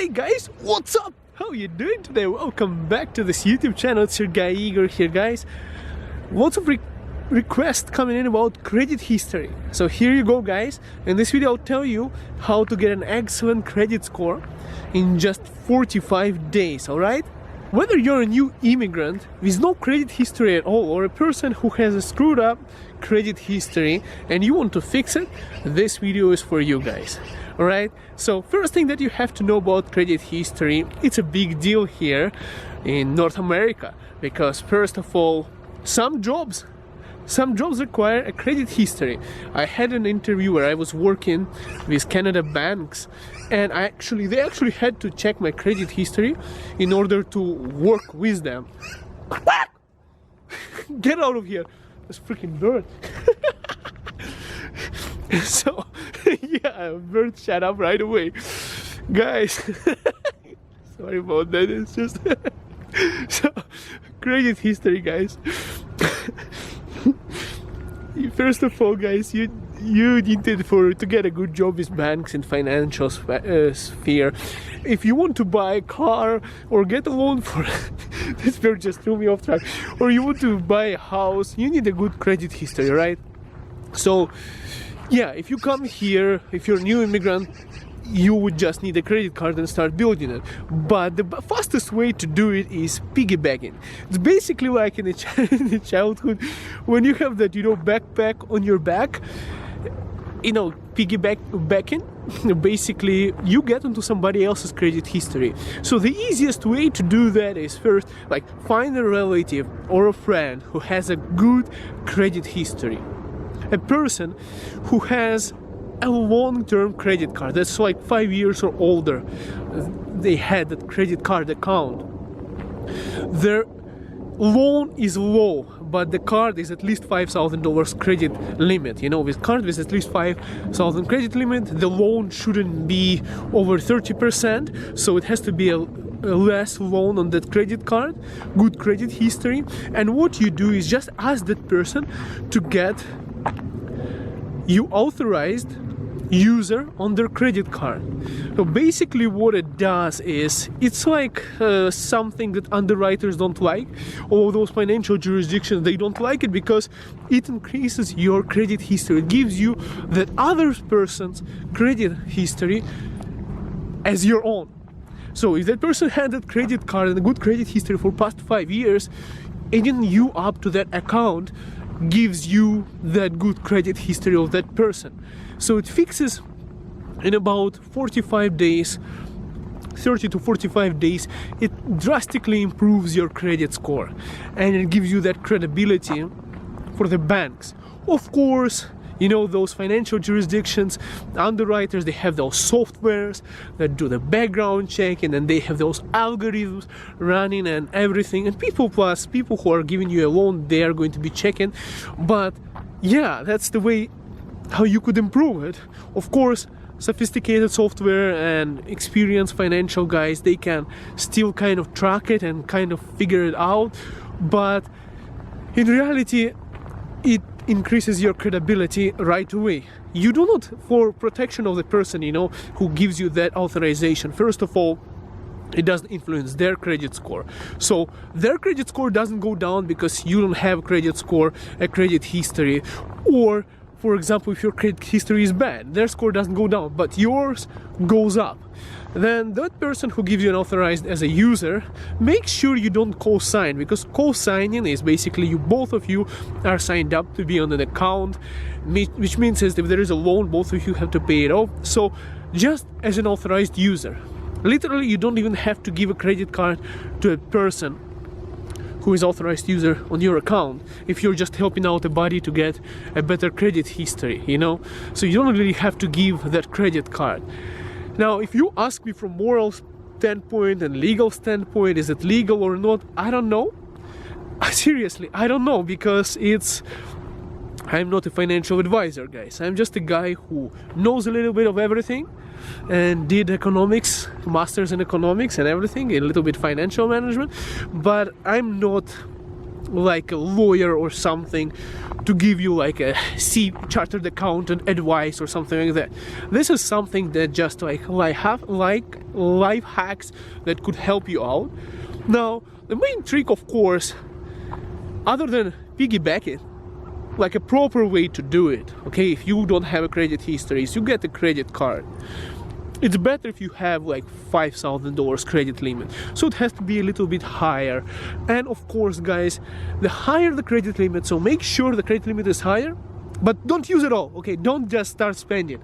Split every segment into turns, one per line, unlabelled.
Hey guys, what's up? How are you doing today? Welcome back to this YouTube channel. It's your guy Igor here, guys. Lots of requests coming in about credit history. So here you go, guys. In this video I'll tell you how to get an excellent credit score in just 45 days, alright? Whether you're a new immigrant with no credit history at all, or a person who has a screwed up credit history and you want to fix it, this video is for you guys. Alright, so first thing that you have to know about credit history, it's a big deal here in North America, because first of all, some jobs require a credit history. I had an interview where I was working with Canada banks, and they actually had to check my credit history in order to work with them. Get out of here! This freaking bird. So, yeah, bird shut up right away. Guys, sorry about that, it's just... So, credit history, guys. First of all, guys, you need to get a good job with banks and financial sphere. If you want to buy a car or get a loan for this bird just threw me off track, or you want to buy a house, you need a good credit history, right? So yeah, if you come here, if you're a new immigrant, you would just need a credit card and start building it. But the fastest way to do it is piggybacking. It's basically like in the childhood, when you have that, backpack on your back, piggybacking. Basically, you get into somebody else's credit history. So the easiest way to do that is first, find a relative or a friend who has a good credit history. A person who has a long-term credit card, that's 5 years or older, they had that credit card account. Their loan is low, but the card is at least $5,000 credit limit. With card with at least $5,000 credit limit, the loan shouldn't be over 30%, so it has to be a less loan on that credit card, good credit history. And what you do is just ask that person to get you authorized user on their credit card. So basically what it does is, it's like something that underwriters don't like, all those financial jurisdictions, they don't like it, because it increases your credit history. It gives you that other person's credit history as your own. So if that person had that credit card and a good credit history for past 5 years, adding you up to that account gives you that good credit history of that person. So it fixes in about 45 days, 30 to 45 days, it drastically improves your credit score, and it gives you that credibility for the banks. Of course, those financial jurisdictions, underwriters, they have those softwares that do the background check, and then they have those algorithms running and everything, and people who are giving you a loan, they are going to be checking. But yeah, that's the way how you could improve it. Of course, sophisticated software and experienced financial guys, they can still kind of track it and kind of figure it out, but in reality it increases your credibility right away. You do not, for protection of the person who gives you that authorization, first of all, it doesn't influence their credit score. So their credit score doesn't go down because you don't have a credit score, a credit history, or for example, if your credit history is bad, their score doesn't go down, but yours goes up. Then that person who gives you an authorized as a user, make sure you don't co-sign, because co-signing is basically both of you are signed up to be on an account, which means is if there is a loan, both of you have to pay it off. So just as an authorized user, literally you don't even have to give a credit card to a person who is authorized user on your account if you're just helping out a buddy to get a better credit history, so you don't really have to give that credit card. Now, if you ask me from moral standpoint and legal standpoint, is it legal or not, I don't know. Seriously, I don't know, because I'm not a financial advisor, guys. I'm just a guy who knows a little bit of everything and did economics, masters in economics and everything, a little bit financial management, but I'm not like a lawyer or something to give you like a chartered accountant advice or something like that. This is something that just like life hacks that could help you out. Now, the main trick, of course, other than piggybacking, like a proper way to do it, okay, if you don't have a credit history, is you get a credit card. It's better if you have like $5,000 credit limit, so it has to be a little bit higher. And of course, guys, the higher the credit limit, so make sure the credit limit is higher, but don't use it all, okay? Don't just start spending.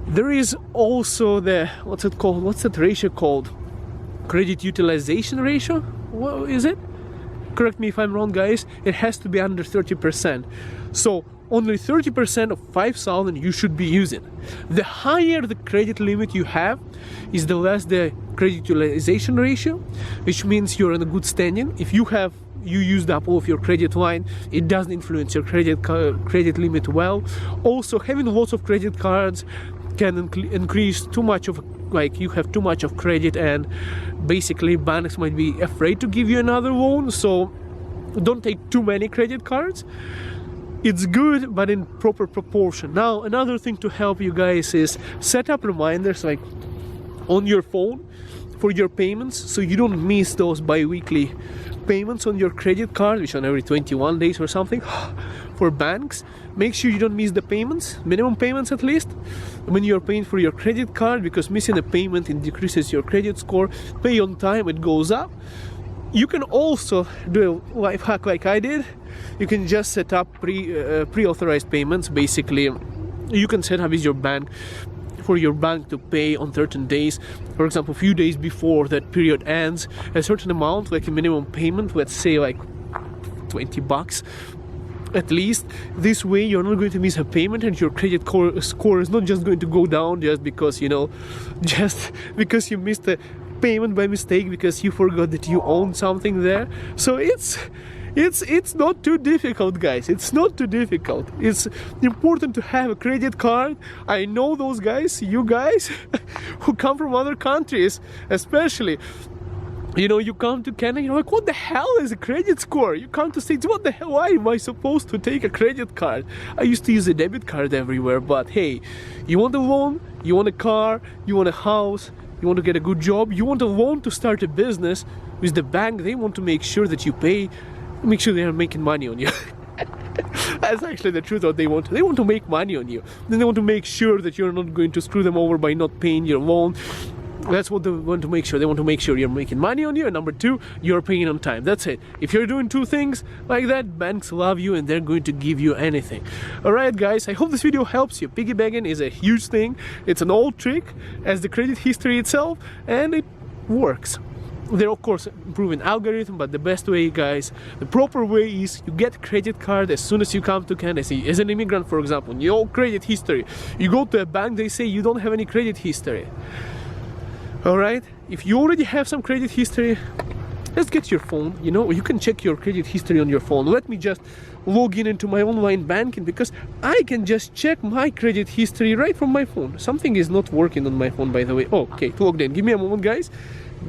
There is also the, what's that ratio called? Credit utilization ratio? What is it? Correct me if I'm wrong, guys. It has to be under 30%. So only 30% of 5,000 you should be using. The higher the credit limit you have, is the less the credit utilization ratio, which means you're in a good standing. If you used up all of your credit line, it doesn't influence your credit limit well. Also, having lots of credit cards can increase too much of, like, you have too much of credit, and basically banks might be afraid to give you another loan. So don't take too many credit cards. It's good, but in proper proportion. Now, another thing to help you guys is set up reminders like on your phone for your payments, so you don't miss those bi-weekly payments on your credit card, which on every 21 days or something. For banks, make sure you don't miss the payments, minimum payments at least, when you're paying for your credit card, because missing a payment, it decreases your credit score. Pay on time, it goes up. You can also do a life hack like I did. You can just set up pre-authorized payments. Basically, you can set up with your bank for your bank to pay on certain days. For example, a few days before that period ends, a certain amount, like a minimum payment, let's say like $20 at least. This way you're not going to miss a payment, and your credit score is not just going to go down just because, you know, just because you missed a payment by mistake because you forgot that you own something there. So it's not too difficult, guys. It's not too difficult. It's important to have a credit card. I know those guys, you guys who come from other countries, especially, you know, you come to Canada, you're like, what the hell is a credit score? You come to States, what the hell, why am I supposed to take a credit card? I used to use a debit card everywhere, but hey, you want a loan, you want a car, you want a house, you want to get a good job, you want a loan to start a business with the bank, they want to make sure that you pay, make sure they are making money on you. That's actually the truth. What they want to make money on you. Then they want to make sure that you're not going to screw them over by not paying your loan. That's what they want to make sure. They want to make sure you're making money on you, and number two, you're paying on time. That's it. If you're doing two things like that, banks love you and they're going to give you anything. Alright guys, I hope this video helps you. Piggybacking is a huge thing. It's an old trick as the credit history itself, and it works. They're of course improving algorithm, but the best way, guys, the proper way is you get a credit card as soon as you come to Canada. See, as an immigrant, for example, your credit history, you go to a bank, they say you don't have any credit history. Alright, if you already have some credit history, let's get your phone, you know, you can check your credit history on your phone. Let me just log in into my online banking, because I can just check my credit history right from my phone. Something is not working on my phone, by the way. Oh, okay, logged in. Give me a moment, guys.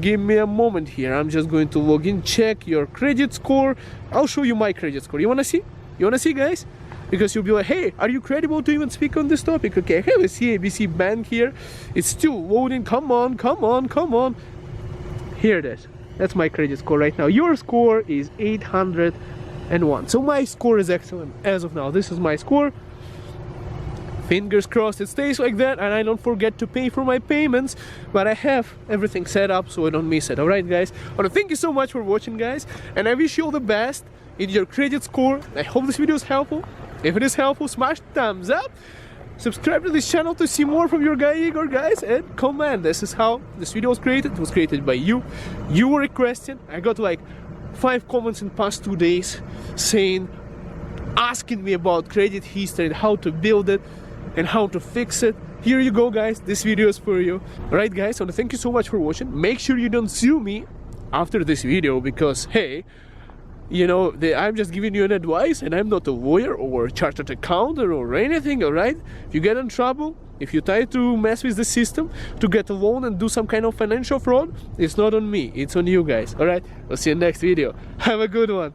Give me a moment here. I'm just going to log in, check your credit score. I'll show you my credit score. You wanna see? You wanna see, guys? Because you'll be like, hey, are you credible to even speak on this topic? Okay, I have a CIBC bank here. It's still loading. Come on, come on, come on. Here it is. That's my credit score right now. Your score is 801. So my score is excellent as of now. This is my score. Fingers crossed it stays like that and I don't forget to pay for my payments, but I have everything set up so I don't miss it. Alright guys, I want to thank you so much for watching, guys, and I wish you all the best in your credit score. I hope this video is helpful. If it is helpful, smash thumbs up, subscribe to this channel to see more from your guy Igor, guys, and comment. This is how this video was created. It was created by you. You were requesting. I got like 5 comments in past 2 days asking me about credit history and how to build it and how to fix it. Here you go, guys, this video is for you. Alright guys, I want to thank you so much for watching. Make sure you don't sue me after this video, because hey, you know, I'm just giving you an advice and I'm not a lawyer or a chartered accountant or anything. Alright, if you get in trouble, if you try to mess with the system to get a loan and do some kind of financial fraud, it's not on me, it's on you guys. Alright, I'll see you in the next video. Have a good one.